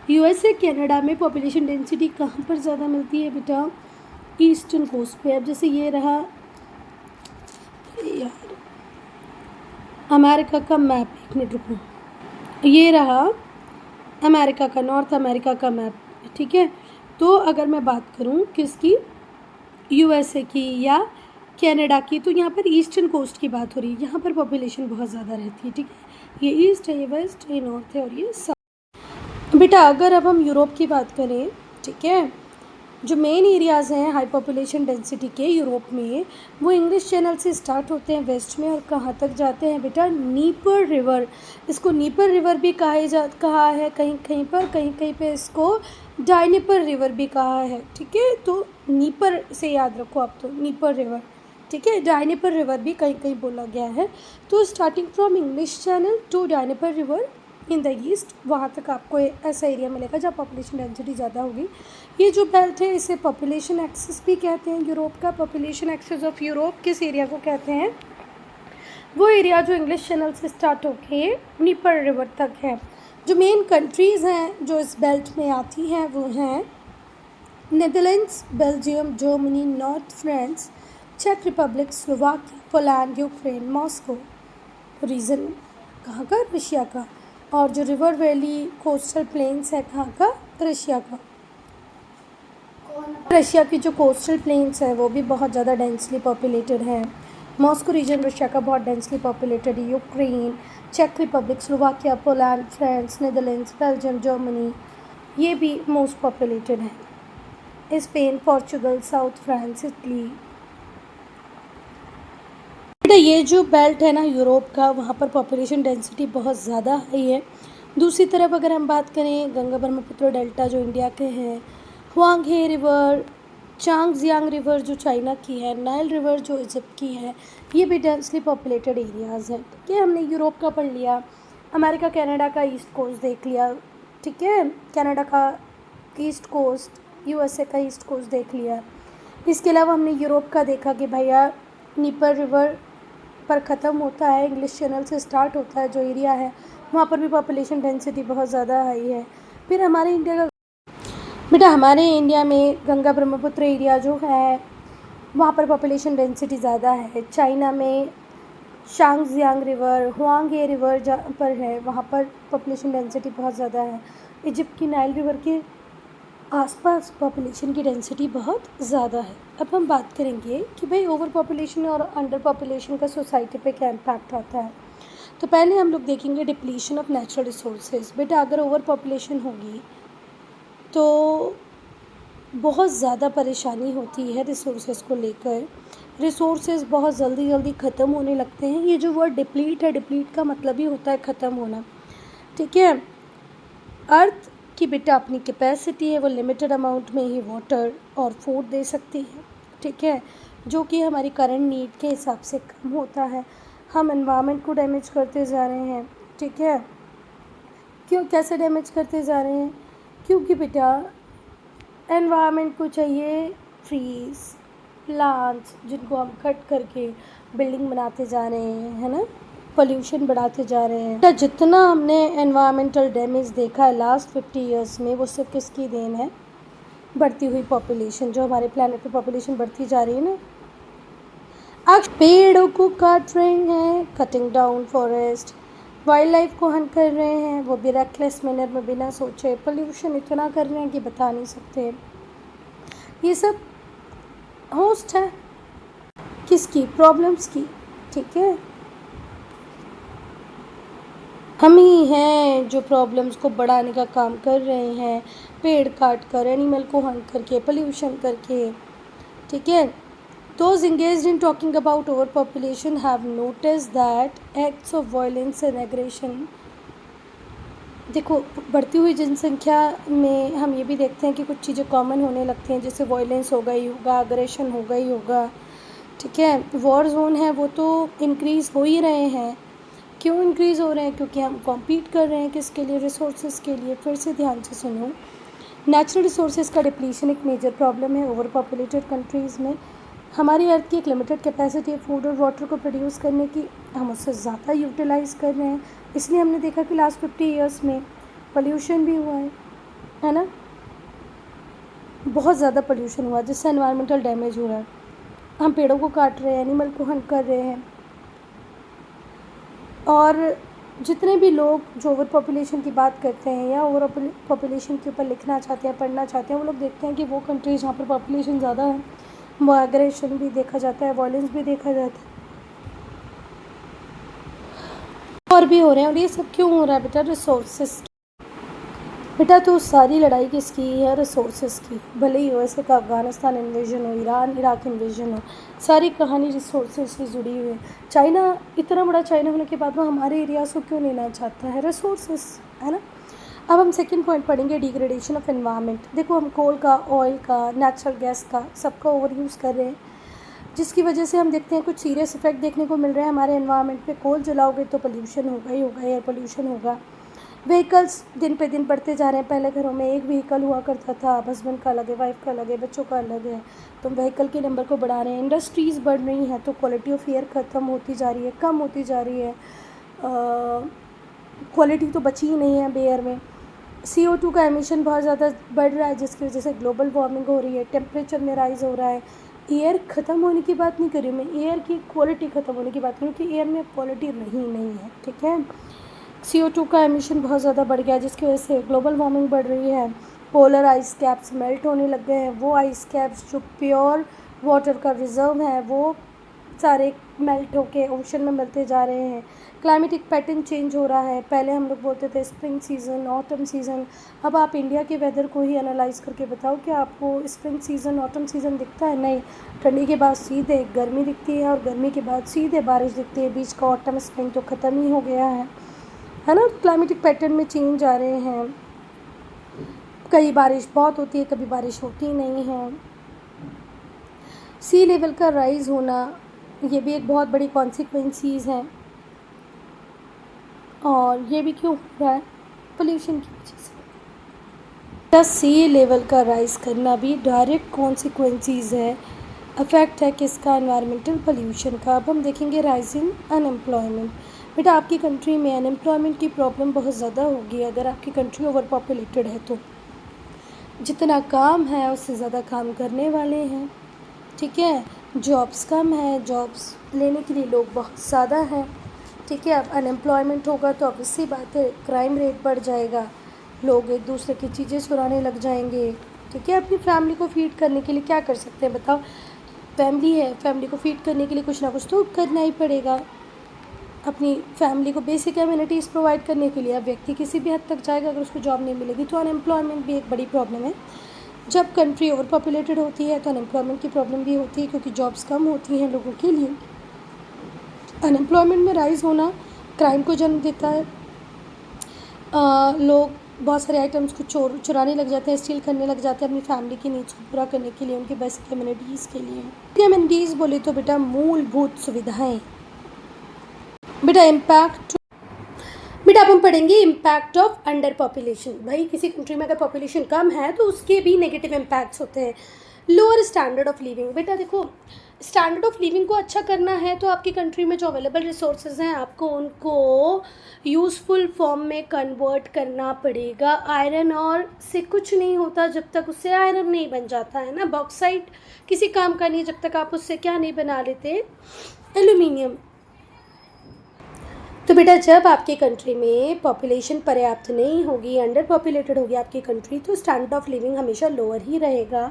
यूएसए, कनाडा में पॉपुलेशन डेंसिटी कहाँ पर ज़्यादा मिलती है बेटा? ईस्टर्न कोस्ट पे। अब जैसे ये रहा यार अमेरिका का मैप, 1 मिनट रुको, ये रहा अमेरिका का, नॉर्थ अमेरिका का मैप। ठीक है, तो अगर मैं बात करूँ किसकी, यूएसए की या कनाडा की, तो यहाँ पर ईस्टर्न कोस्ट की बात हो रही है। यहाँ पर पॉपुलेशन बहुत ज़्यादा रहती है। ठीक है, ये ईस्ट है, ये वेस्ट, ये नॉर्थ है और ये साउथ। बेटा अगर अब हम यूरोप की बात करें, ठीक है, जो मेन एरियाज़ हैं हाई पॉपुलेशन डेंसिटी के यूरोप में, वो इंग्लिश चैनल से स्टार्ट होते हैं वेस्ट में और कहाँ तक जाते हैं बेटा? Dnieper river. इसको नीपर रिवर भी कहा है कहीं कहीं पर, कहीं कहीं पे इसको डाइनिपर रिवर भी कहा है। ठीक है, तो नीपर से याद रखो आप, तो नीपर रिवर। ठीक है, डाइनिपर रिवर भी कहीं कहीं बोला गया है। तो starting from English channel to Dnieper river in the east, वहाँ तक आपको ऐसा एरिया मिलेगा जहाँ पॉपुलेशन डेंसिटी ज़्यादा होगी। ये जो बेल्ट है इसे पॉपुलेशन एक्सिस भी कहते हैं यूरोप का। पॉपुलेशन एक्सिस ऑफ यूरोप किस एरिया को कहते हैं? वो एरिया जो इंग्लिश चैनल से स्टार्ट होके नीपर रिवर तक है। जो मेन कंट्रीज़ हैं जो इस बेल्ट में आती हैं वो हैं Netherlands, Belgium, Germany, north France, चेक Republic, Slovakia, Poland, Ukraine, Moscow. Reason कहाँ का? रशिया का। और जो रिवर वैली कोस्टल प्लेन्स है कहाँ का? रशिया का। रशिया की जो कोस्टल प्लेन्स है वो भी बहुत ज़्यादा डेंसली पॉपुलेटेड है। मॉस्को रीजन रशिया का बहुत डेंसली पॉपुलेटेड है। यूक्रेन, चेक Republic, Slovakia, Poland, France, Netherlands, Belgium, Germany, ये भी मोस्ट पॉपुलेटेड हैं। Spain, Portugal, south France, Italy. बेटा ये जो बेल्ट है ना यूरोप का, वहाँ पर पॉपुलेशन डेंसिटी बहुत ज़्यादा हाई है। दूसरी तरफ अगर हम बात करें गंगा ब्रह्मपुत्र डेल्टा जो इंडिया के हैं, हुआंगे रिवर, चांगजियांग रिवर जो चाइना की है, नाइल रिवर जो इजिप्ट की है, ये भी डेंसली पॉपुलेटेड एरियाज़ हैं। ठीक है, हमने यूरोप का पढ़ लिया, अमेरिका कनाडा का ईस्ट कोस्ट देख लिया। ठीक है, कनाडा का ईस्ट कोस्ट, यूएसए का ईस्ट कोस्ट देख लिया। इसके अलावा हमने यूरोप का देखा कि भैया नीपर रिवर पर ख़त्म होता है, इंग्लिश चैनल से स्टार्ट होता है जो एरिया है, वहाँ पर भी पॉपुलेशन डेंसिटी बहुत ज़्यादा हाई है। फिर हमारे इंडिया का बेटा, हमारे इंडिया में गंगा ब्रह्मपुत्र एरिया जो है वहाँ पर पॉपुलेशन डेंसिटी ज़्यादा है। चाइना में शांगजियांग रिवर, हुआंगे रिवर जहाँ पर है वहाँ पर पॉपुलेशन डेंसिटी बहुत ज़्यादा है। इजिप्ट की नाइल रिवर के आसपास पॉपुलेशन की डेंसिटी बहुत ज़्यादा है। अब हम बात करेंगे कि भाई ओवर पॉपुलेशन और अंडर पॉपुलेशन का सोसाइटी पे क्या इम्पैक्ट आता है। तो पहले हम लोग देखेंगे डिप्लीशन ऑफ नेचुरल रिसोर्सेज। बेटा अगर ओवर पॉपुलेशन होगी तो बहुत ज़्यादा परेशानी होती है रिसोर्सेज को लेकर। रिसोर्सेज बहुत जल्दी ख़त्म होने लगते हैं। ये जो वर्ड डिप्लीट है, डिप्लीट का मतलब ही होता है ख़त्म होना, ठीक है। अर्थ की बेटा अपनी कैपेसिटी है वो लिमिटेड अमाउंट में ही वाटर और फूड दे सकती है, ठीक है, जो कि हमारी करंट नीड के हिसाब से कम होता है। हम एनवायरनमेंट को डैमेज करते जा रहे हैं, ठीक है। क्यों, कैसे डैमेज करते जा रहे हैं? क्योंकि बेटा एनवायरनमेंट को चाहिए ट्रीज़, प्लांट्स, जिनको हम कट करके बिल्डिंग बनाते जा रहे हैं, है ना, पोल्यूशन बढ़ाते जा रहे हैं। तो जितना हमने एनवायरमेंटल डैमेज देखा है लास्ट 50 ईयर्स में, वो सिर्फ किसकी देन है? बढ़ती हुई पॉपुलेशन। जो हमारे प्लानट पे पॉपुलेशन बढ़ती जा रही है ना, आज पेड़ों को काट रहे हैं, cutting down forest, wild life को हंट कर रहे हैं, वो भी रेकलेस मैनर में, बिना सोचे। पोल्यूशन इतना कर रहे हैं कि बता नहीं सकते। ये सब होस्ट है किसकी? प्रॉब्लम्स की, ठीक है। हम ही हैं जो प्रॉब्लम्स को बढ़ाने का काम कर रहे हैं, पेड़ काट कर, एनिमल को हंट करके, पोल्यूशन करके, ठीक है। Those engaged in talking about overpopulation have noticed that acts of violence and aggression। देखो, बढ़ती हुई जनसंख्या में हम ये भी देखते हैं कि कुछ चीज़ें कॉमन होने लगती हैं, जैसे वायलेंस हो गई होगा, अग्रेशन हो गई होगा, ठीक है। वॉर जोन है वो तो इंक्रीज़ हो ही रहे हैं। क्यों इंक्रीज़ हो रहे हैं? क्योंकि हम कॉम्पीट कर रहे हैं किसके लिए? रिसोर्सेज के लिए। फिर से ध्यान से सुनो, नेचुरल रिसोर्सेज का डिप्लीशन एक मेजर प्रॉब्लम है ओवर पॉपुलेटेड कंट्रीज़ में। हमारी अर्थ की एक लिमिटेड कैपेसिटी है फूड और वाटर को प्रोड्यूस करने की, हम उससे ज़्यादा यूटिलाइज़ कर रहे हैं। इसलिए हमने देखा कि लास्ट 50 ईयर्स में पोल्यूशन भी हुआ है ना, बहुत ज़्यादा पोल्यूशन हुआ, जिससे एनवायरमेंटल डैमेज हो रहा है। हम पेड़ों को काट रहे हैं, एनिमल को हंट कर रहे हैं, और जितने भी लोग जो ओवर पॉपुलेशन की बात करते हैं या ओवर पॉपुलेशन के ऊपर लिखना चाहते हैं, पढ़ना चाहते हैं, वो लोग देखते हैं कि वो कंट्रीज जहाँ पर पॉपुलेशन ज़्यादा है वो एग्रेशन भी देखा जाता है, वायलेंस भी देखा जाता है, और भी हो रहे हैं। और ये सब क्यों हो रहा है बेटा? रिसोर्सेज। बेटा तो सारी लड़ाई किसकी है? रिसोर्सेज की। भले ही USA का अफ़गानिस्तान इन्वेजन हो, ईरान इराक इन्वेजन हो, सारी कहानी रिसोर्सेज से जुड़ी हुई है। चाइना, इतना बड़ा चाइना होने के बाद वो हमारे एरियाज़ को क्यों लेना चाहता है? रिसोर्सेज, है ना। अब हम सेकंड पॉइंट पढ़ेंगे, डिग्रेडेशन ऑफ एनवायरनमेंट। देखो, हम कोल का, ऑयल का, नेचुरल गैस का, सबका ओवर यूज़ कर रहे हैं, जिसकी वजह से हम देखते हैं कुछ सीरियस इफेक्ट देखने को मिल रहे हैं हमारे एनवायरनमेंट पे। कोल जलाओगे तो पोल्यूशन होगा ही होगा, एयर पोल्यूशन होगा। व्हीकल्स दिन पे दिन बढ़ते जा रहे हैं। पहले घरों में एक व्हीकल हुआ करता था, हस्बैंड का अलग है, वाइफ का अलग है, बच्चों का अलग है, तो व्हीकल के नंबर को बढ़ा रहे हैं। इंडस्ट्रीज़ बढ़ रही हैं तो क्वालिटी ऑफ एयर ख़त्म होती जा रही है, कम होती जा रही है, क्वालिटी तो बची ही नहीं है एयर में। CO2 का एमिशन बहुत ज़्यादा बढ़ रहा है, जिसकी वजह से ग्लोबल वार्मिंग हो रही है, टेम्परेचर में राइज़ हो रहा है। एयर ख़त्म होने की बात नहीं कर रही मैं, एयर की क्वालिटी ख़त्म होने की बात कर रही हूँ कि एयर में क्वालिटी रही नहीं है, ठीक है। CO2 का एमिशन बहुत ज़्यादा बढ़ गया, जिसकी वजह से ग्लोबल वार्मिंग बढ़ रही है। पोलर आइस कैप्स मेल्ट होने लग गए हैं। वो आइस कैप्स जो प्योर वाटर का रिजर्व है वो सारे मेल्ट होके ओशन में मिलते जा रहे हैं। क्लाइमेटिक पैटर्न चेंज हो रहा है। पहले हम लोग बोलते थे स्प्रिंग सीज़न, ऑटम सीज़न, अब आप इंडिया के वेदर को ही एनालाइज करके बताओ कि आपको स्प्रिंग सीज़न, ऑटम सीज़न दिखता है? नहीं। ठंडी के बाद सीधे गर्मी दिखती है और गर्मी के बाद सीधे बारिश दिखती है। बीच का ऑटम स्प्रिंग तो ख़त्म ही हो गया है ना। क्लाइमेटिक पैटर्न में चेंज आ रहे हैं। कई बारिश बहुत होती है, कभी बारिश होती नहीं है। सी लेवल का राइज़ होना, ये भी एक बहुत बड़ी कॉन्सिक्वेंसीज़ हैं, और ये भी क्यों हो रहा है? पोल्यूशन की वजह से। सी लेवल का राइज़ करना भी डायरेक्ट कॉन्सिक्वेंसीज़ है, अफेक्ट है किसका? एनवायरमेंटल पोल्यूशन का। अब हम देखेंगे राइजिंग अनएम्प्लॉयमेंट। बेटा आपकी कंट्री में अनएम्प्लॉयमेंट की प्रॉब्लम बहुत ज़्यादा होगी अगर आपकी कंट्री ओवर पॉपुलेटेड है तो। जितना काम है उससे ज़्यादा काम करने वाले हैं, ठीक है। जॉब्स कम है, जॉब्स लेने के लिए लोग बहुत ज़्यादा हैं, ठीक है। अब अनएम्प्लॉयमेंट होगा तो ऑब्वियस सी बात है क्राइम रेट बढ़ जाएगा, लोग एक दूसरे की चीज़ें चुराने लग जाएंगे, ठीक है। अपनी फैमिली को फीड करने के लिए क्या कर सकते हैं बताओ, फैमिली है, फैमिली को फीड करने के लिए कुछ ना कुछ तो करना ही पड़ेगा। अपनी फैमिली को बेसिक एमिनिटीज़ प्रोवाइड करने के लिए अब व्यक्ति किसी भी हद तक जाएगा, अगर उसको जॉब नहीं मिलेगी तो अनएम्प्लॉयमेंट भी एक बड़ी प्रॉब्लम है। जब कंट्री ओवर पॉपुलेटेड होती है तो अनएम्प्लॉयमेंट की प्रॉब्लम भी होती है, क्योंकि जॉब्स कम होती हैं लोगों के लिए। अनएम्प्लॉयमेंट में राइज होना क्राइम को जन्म देता है। लोग बहुत सारे आइटम्स को चुराने लग जाते हैं, स्टील करने लग जाते हैं अपनी फैमिली की नीड्स को पूरा करने के लिए, उनके बेसिक एमिनिटीज़ के लिए। एमिनिटीज़ बोले तो बेटा मूलभूत सुविधाएं। बेटा इम्पैक्ट, बेटा अब हम पढ़ेंगे इम्पैक्ट ऑफ अंडर पॉपुलेशन। भाई किसी कंट्री में अगर पॉपुलेशन कम है तो उसके भी नेगेटिव इम्पैक्ट्स होते हैं। लोअर स्टैंडर्ड ऑफ लिविंग, बेटा देखो स्टैंडर्ड ऑफ लिविंग को अच्छा करना है तो आपकी कंट्री में जो अवेलेबल रिसोर्सेज हैं आपको उनको यूज़फुल फॉर्म में कन्वर्ट करना पड़ेगा। आयरन और से कुछ नहीं होता जब तक उससे आयरन नहीं बन जाता है ना। बॉक्साइट किसी काम का नहीं जब तक आप उससे क्या नहीं बना लेते, एल्यूमिनियम। तो बेटा जब आपकी कंट्री में पॉपुलेशन पर्याप्त नहीं होगी, अंडर पॉपुलेटेड होगी आपकी कंट्री, तो स्टैंडर्ड ऑफ लिविंग हमेशा लोअर ही रहेगा,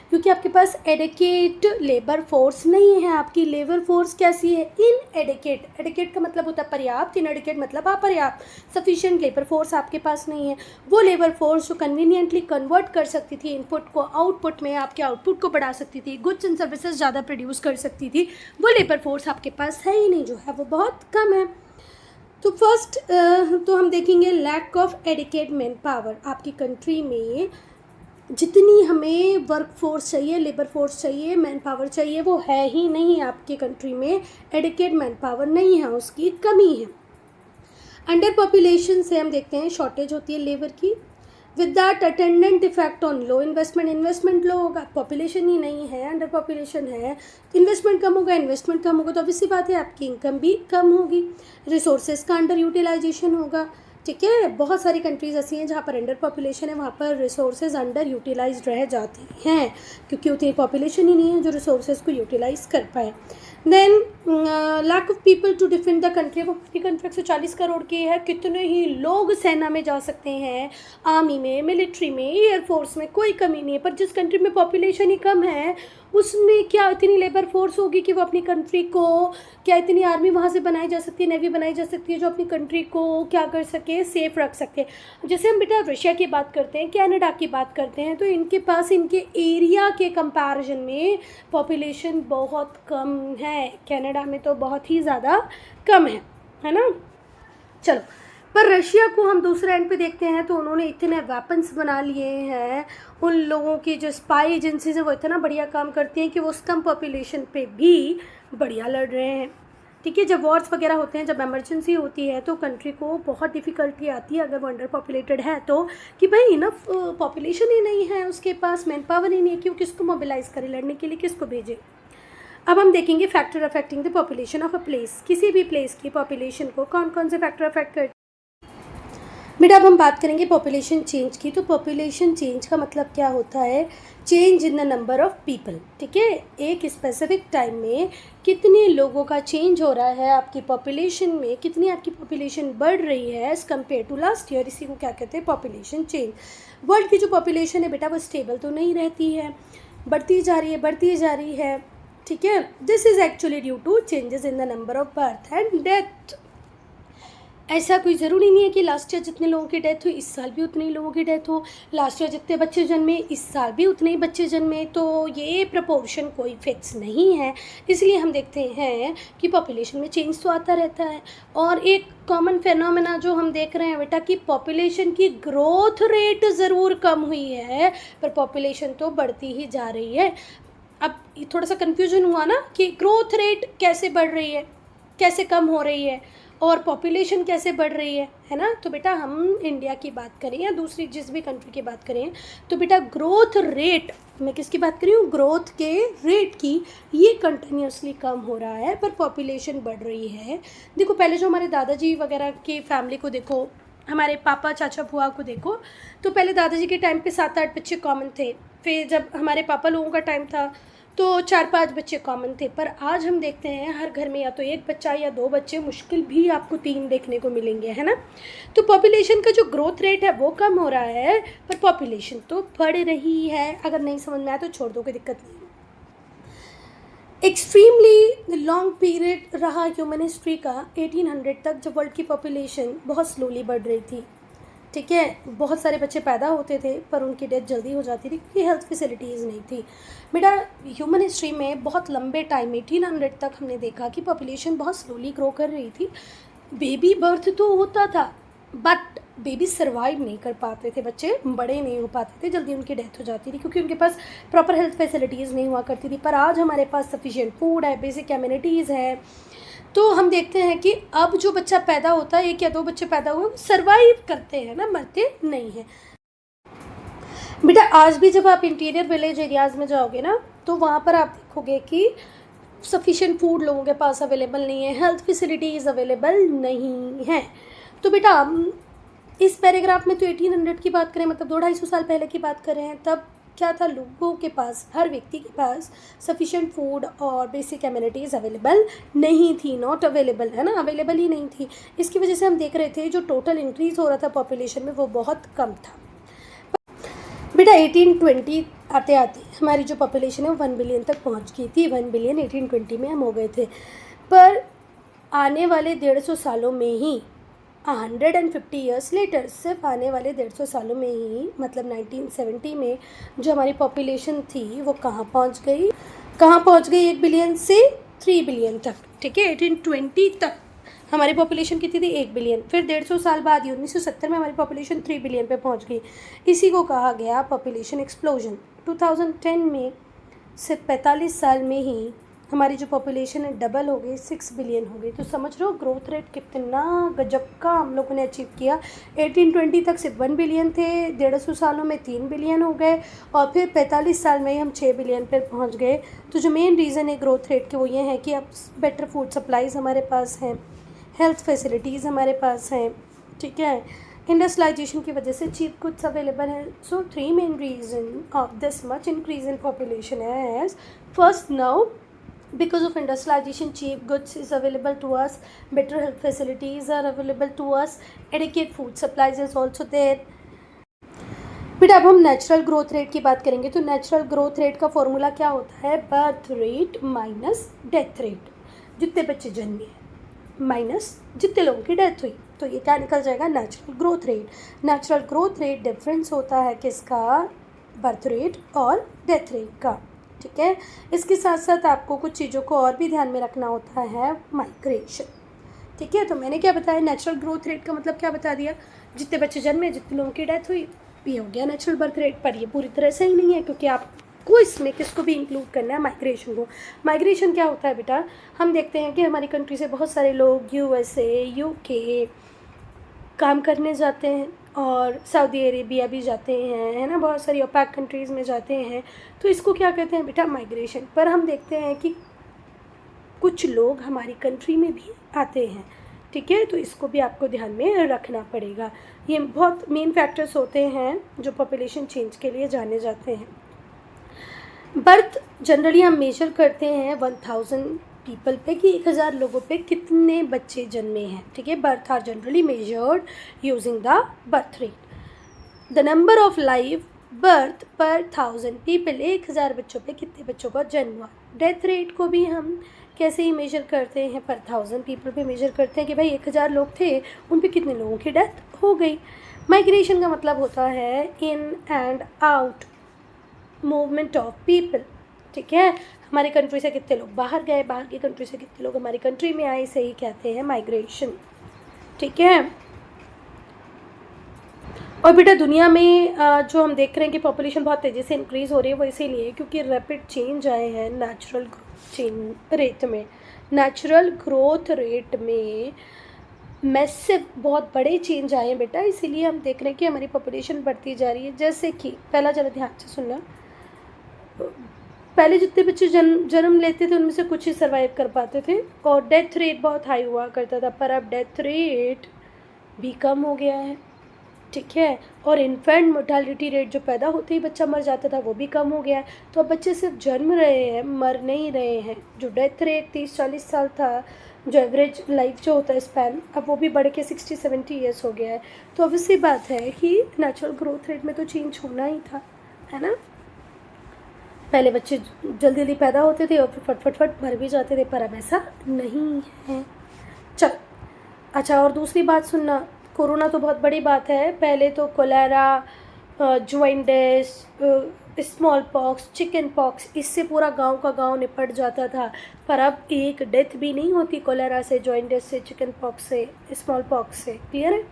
क्योंकि आपके पास एडिकेट लेबर फोर्स नहीं है। आपकी लेबर फोर्स कैसी है, इनएडिकेट। एडिकेट का मतलब होता है पर्याप्त, इनएडिकेट मतलब अपर्याप्त। सफिशिएंट लेबर फोर्स आपके पास नहीं है। वो लेबर फोर्स जो कन्वीनियंटली कन्वर्ट कर सकती थी इनपुट को आउटपुट में, आपके आउटपुट को बढ़ा सकती थी, गुड्स एंड सर्विसेज ज़्यादा प्रोड्यूस कर सकती थी, वो लेबर फोर्स आपके पास है ही नहीं, जो है वो बहुत कम है। तो फर्स्ट तो हम देखेंगे lack of adequate man power. आपकी कंट्री में जितनी हमें वर्क फोर्स चाहिए, लेबर फोर्स चाहिए, मैन पावर चाहिए, वो है ही नहीं आपकी कंट्री में। एडिकेट मैन पावर नहीं है, उसकी कमी है। अंडर पॉपुलेशन से हम देखते हैं शॉर्टेज होती है लेबर की। With that attendant effect on low investment, investment low होगा, पॉपुलेशन ही नहीं है, अंडर पॉपुलेशन है, इन्वेस्टमेंट कम होगा, इन्वेस्टमेंट कम होगा तो ऑब्वियस सी बात है आपकी इनकम भी कम होगी। रिसोर्सेज का अंडर यूटिलाइजेशन होगा, ठीक है। बहुत सारी कंट्रीज़ ऐसी हैं जहाँ पर अंडर पॉपुलेशन है, वहाँ पर रिसोर्सेज अंडर यूटिलाइज्ड रह जाती हैं, क्योंकि उतनी पॉपुलेशन ही नहीं है जो रिसोर्सेज को यूटिलाइज कर पाए। Then lack of people to defend the country. अब अपनी कंट्री 140 करोड़ की है, कितने ही लोग सेना में जा सकते हैं, आर्मी में, मिलिट्री में, एयरफोर्स में, कोई कमी नहीं है। पर जिस कंट्री में पॉपुलेशन ही कम है उसमें क्या इतनी लेबर फोर्स होगी कि वो अपनी कंट्री को, क्या इतनी आर्मी वहाँ से बनाई जा सकती है, नेवी बनाई जा सकती है जो अपनी कंट्री को क्या कर सके, सेफ रख सके। जैसे हम बेटा रशिया की बात करते हैं, कनाडा की बात करते हैं, तो इनके पास इनके एरिया के कंपैरिजन में पॉपुलेशन बहुत कम है। कनाडा में तो बहुत ही ज़्यादा कम है ना। चलो, पर रशिया को हम दूसरे एंड पे देखते हैं तो उन्होंने इतने वेपन्स बना लिए हैं, उन लोगों की जो स्पाई एजेंसीज हैं वो इतना बढ़िया काम करती हैं कि वो उस कम पॉपुलेशन पे भी बढ़िया लड़ रहे हैं, ठीक है। जब वॉर्स वगैरह होते हैं, जब इमरजेंसी होती है तो कंट्री को बहुत डिफ़िकल्टी आती है अगर वो अंडर पॉपुलेटेड है तो, कि भाई इनफ पॉपुलेशन ही नहीं है, उसके पास मैन पावर ही नहीं है कि वो किसको मोबिलाइज़ करे लड़ने के लिए, किसको भेजे। अब हम देखेंगे factor affecting the population of a place. किसी भी प्लेस की पॉपुलेशन को कौन कौन से फैक्टर अफेक्ट करते हैं बेटा। अब हम बात करेंगे पॉपुलेशन चेंज की। तो पॉपुलेशन चेंज का मतलब क्या होता है, change in the number of people, ठीक है। एक स्पेसिफिक टाइम में कितने लोगों का चेंज हो रहा है आपकी पॉपुलेशन में, कितनी आपकी पॉपुलेशन बढ़ रही है as compared to last year, इसी को क्या कहते हैं पॉपुलेशन चेंज। वर्ल्ड की जो पॉपुलेशन है बेटा वो स्टेबल तो नहीं रहती है, बढ़ती जा रही है, बढ़ती जा रही है, ठीक है। This is actually due to changes in the number of birth and death. ऐसा कोई ज़रूरी नहीं है कि लास्ट ईयर जितने लोगों की डेथ हुई इस साल भी उतने ही लोगों की डेथ हो, लास्ट ईयर जितने बच्चे जन्मे इस साल भी उतने ही बच्चे जन्मे, तो ये प्रपोर्शन कोई फिक्स नहीं है। इसलिए हम देखते हैं कि पॉपुलेशन में चेंज तो आता रहता है। और एक कॉमन फेनोमेना जो हम देख रहे हैं बेटा कि पॉपुलेशन की ग्रोथ रेट ज़रूर कम हुई है पर पॉपुलेशन तो बढ़ती ही जा रही है। अब थोड़ा सा कन्फ्यूजन हुआ ना कि ग्रोथ रेट कैसे बढ़ रही है, कैसे कम हो रही है, और पॉपुलेशन कैसे बढ़ रही है ना। तो बेटा हम इंडिया की बात करें या दूसरी जिस भी कंट्री की बात करें तो बेटा ग्रोथ रेट, मैं किसकी बात कर रही हूँ, ग्रोथ के रेट की, ये कंटिन्यूसली कम हो रहा है पर पॉपुलेशन बढ़ रही है। देखो पहले जो हमारे दादाजी वगैरह की फैमिली को देखो, हमारे पापा चाचा बुआ को देखो, तो पहले दादाजी के टाइम पे 7-8 बच्चे कॉमन थे। फिर जब हमारे पापा लोगों का टाइम था तो 4-5 बच्चे कॉमन थे। पर आज हम देखते हैं हर घर में या तो 1 बच्चा या 2 बच्चे, मुश्किल भी आपको 3 देखने को मिलेंगे, है ना। तो पॉपुलेशन का जो ग्रोथ रेट है वो कम हो रहा है, पर पॉपुलेशन तो बढ़ रही है। अगर नहीं समझ में आया तो छोड़ दो, कोई दिक्कत नहीं। एक्सट्रीमली लॉन्ग पीरियड रहा ह्यूमन हिस्ट्री का 1800 तक, जब वर्ल्ड की पॉपुलेशन बहुत स्लोली बढ़ रही थी, ठीक है। बहुत सारे बच्चे पैदा होते थे पर उनकी डेथ जल्दी हो जाती थी क्योंकि हेल्थ फैसिलिटीज़ नहीं थी। बेटा ह्यूमन हिस्ट्री में बहुत लंबे टाइम 1800 तक हमने देखा कि पॉपुलेशन बहुत स्लोली ग्रो कर रही थी। बेबी बर्थ तो होता था बट बेबी सर्वाइव नहीं कर पाते थे, बच्चे बड़े नहीं हो पाते थे, जल्दी उनकी डेथ हो जाती थी क्योंकि उनके पास प्रॉपर हेल्थ फैसिलिटीज़ नहीं हुआ करती थी। पर आज हमारे पास सफिशिएंट फूड है, बेसिक एमिनिटीज़ है, तो हम देखते हैं कि अब जो बच्चा पैदा होता है, 1 या 2 बच्चे पैदा हुए, सर्वाइव करते हैं ना, मरते नहीं हैं। बेटा आज भी जब आप इंटीरियर विलेज एरियाज़ में जाओगे ना, तो वहाँ पर आप देखोगे कि सफिशिएंट फूड लोगों के पास अवेलेबल नहीं है, हेल्थ फैसिलिटीज़ अवेलेबल नहीं हैं। तो बेटा इस पैराग्राफ में तो 1800 की बात करें, मतलब 200-250 साल पहले की बात कर रहे हैं, तब क्या था, लोगों के पास, हर व्यक्ति के पास सफिशिएंट फूड और बेसिक एमिनिटीज़ अवेलेबल नहीं थी, नॉट अवेलेबल, है ना, अवेलेबल ही नहीं थी। इसकी वजह से हम देख रहे थे जो टोटल इंक्रीज़ हो रहा था पॉपुलेशन में वो बहुत कम था। बेटा 1820 आते आते हमारी जो पॉपुलेशन है वो 1 बिलियन तक पहुंच गई थी। 1 बिलियन 1820 में हम हो गए थे। पर आने वाले 150 सालों में ही, 150 ईयर्स लेटर, सिर्फ आने वाले 150 सालों में ही, मतलब 1970 में जो हमारी पॉपुलेशन थी वो कहाँ पहुँच गई, 1 बिलियन से 3 बिलियन तक, ठीक है। 1820 तक हमारी पॉपुलेशन कितनी थी, 1 बिलियन। फिर 150 साल बाद ही 1970 में हमारी पॉपुलेशन 3 बिलियन पे पहुंच गई। इसी को कहा गया पॉपुलेशन एक्सप्लोजन। 2010 में सिर्फ 45 साल में ही हमारी जो पॉपुलेशन है डबल हो गई, 6 बिलियन हो गई। तो समझ रहे हो ग्रोथ रेट कितना गजब का हम लोगों ने अचीव किया। 1820 तक सिर्फ 1 बिलियन थे, 150 सालों में 3 बिलियन हो गए, और फिर 45 साल में ही हम 6 बिलियन पर पहुंच गए। तो जो मेन रीज़न है ग्रोथ रेट के वो ये है कि अब बेटर फूड सप्लाईज़ हमारे पास हैं, हेल्थ फैसिलिटीज़ हमारे पास हैं, ठीक है। इंडस्ट्रियलाइजेशन की वजह से चीप गुड्स अवेलेबल हैं। So 3 main reason of this much increase in population as first, now because of industrialization cheap goods is available to us, better health facilities are available to us, adequate food supplies is also there। बेटा अब हम नेचुरल ग्रोथ रेट की बात करेंगे। तो नेचुरल ग्रोथ रेट का फॉर्मूला क्या होता है, birth rate minus death rate. जितने बच्चे जन्मे माइनस जितने लोगों की डेथ हुई, तो ये क्या निकल जाएगा, natural growth rate. Natural growth rate difference होता है किसका, बर्थ रेट और डेथ रेट का, ठीक है। इसके साथ साथ आपको कुछ चीज़ों को और भी ध्यान में रखना होता है, माइग्रेशन, ठीक है। तो मैंने क्या बताया, नेचुरल ग्रोथ रेट का मतलब क्या बता दिया, जितने बच्चे जन्मे जितने लोगों की डेथ हुई, ये हो गया नेचुरल बर्थ रेट। पर ये पूरी तरह से ही नहीं है क्योंकि आपको इसमें किसको भी इंक्लूड करना है, माइग्रेशन को। माइग्रेशन क्या होता है बेटा, हम देखते हैं कि हमारी कंट्री से बहुत सारे लोग USA, UK काम करने जाते हैं और सऊदी अरेबिया भी जाते हैं, है ना, बहुत सारी ओपेक कंट्रीज़ में जाते हैं। तो इसको क्या कहते हैं बेटा, माइग्रेशन। पर हम देखते हैं कि कुछ लोग हमारी कंट्री में भी आते हैं, ठीक है। तो इसको भी आपको ध्यान में रखना पड़ेगा। ये बहुत मेन फैक्टर्स होते हैं जो पॉपुलेशन चेंज के लिए जाने जाते हैं। बर्थ जनरली हम मेजर करते हैं 1000 पीपल पे कि 1000 लोगों पे कितने बच्चे जन्मे हैं, ठीक है। Birth are generally measured using the birth rate. The number of live birth पर 1000 पीपल, 1000 बच्चों पे कितने बच्चों का जन्म हुआ। डेथ रेट को भी हम कैसे ही मेजर करते हैं, पर 1000 पीपल पे मेजर करते हैं कि भाई 1000 लोग थे, उन पे कितने लोगों की डेथ हो गई। माइग्रेशन का मतलब होता है in and out movement of people, ठीक है। हमारी कंट्री से कितने लोग बाहर गए, बाहर की कंट्री से कितने लोग हमारी कंट्री में आए, इसे ही कहते हैं माइग्रेशन, ठीक है। और बेटा दुनिया में जो हम देख रहे हैं कि पॉपुलेशन बहुत तेज़ी से इंक्रीज़ हो रही है, वो इसीलिए क्योंकि रैपिड चेंज आए हैं नेचुरल ग्रोथ रेट में। नेचुरल ग्रोथ रेट में मैसिव बहुत बड़े चेंज आए हैं बेटा, इसीलिए हम देख रहे हैं कि हमारी पॉपुलेशन बढ़ती जा रही है। जैसे कि पहला जरा ध्यान से सुनना, पहले जितने बच्चे जन्म लेते थे उनमें से कुछ ही सर्वाइव कर पाते थे और डेथ रेट बहुत हाई हुआ करता था, पर अब डेथ रेट भी कम हो गया है, ठीक है। और इन्फेंट मोर्टालिटी रेट, जो पैदा होते ही बच्चा मर जाता था, वो भी कम हो गया है। तो अब बच्चे सिर्फ जन्म रहे हैं, मर नहीं रहे हैं। जो डेथ रेट 30-40 साल था, जो एवरेज लाइफ जो होता है स्पैन, अब वो भी बढ़ के 60-70 ईयर्स हो गया है। तो ऑब्वियसली बात है कि नेचुरल ग्रोथ रेट में तो चेंज होना ही था, है ना। पहले बच्चे जल्दी जल्दी पैदा होते थे और फिर फट मर भी जाते थे, पर अब ऐसा नहीं है। चल, अच्छा, और दूसरी बात सुनना, कोरोना तो बहुत बड़ी बात है। पहले तो cholera, jaundice, smallpox, chickenpox, इससे पूरा गांव का गांव निपट जाता था। पर अब एक डेथ भी नहीं होती कोलेरा से, ज्वाइंटिस से, चिकन पॉक्स से, स्मॉल पॉक्स से। क्लियर है।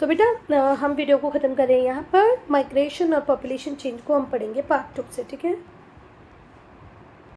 तो बेटा हम वीडियो को ख़त्म कर रहे हैं यहाँ पर। माइग्रेशन और पॉपुलेशन चेंज को हम पढ़ेंगे पार्ट 2 से, ठीक है।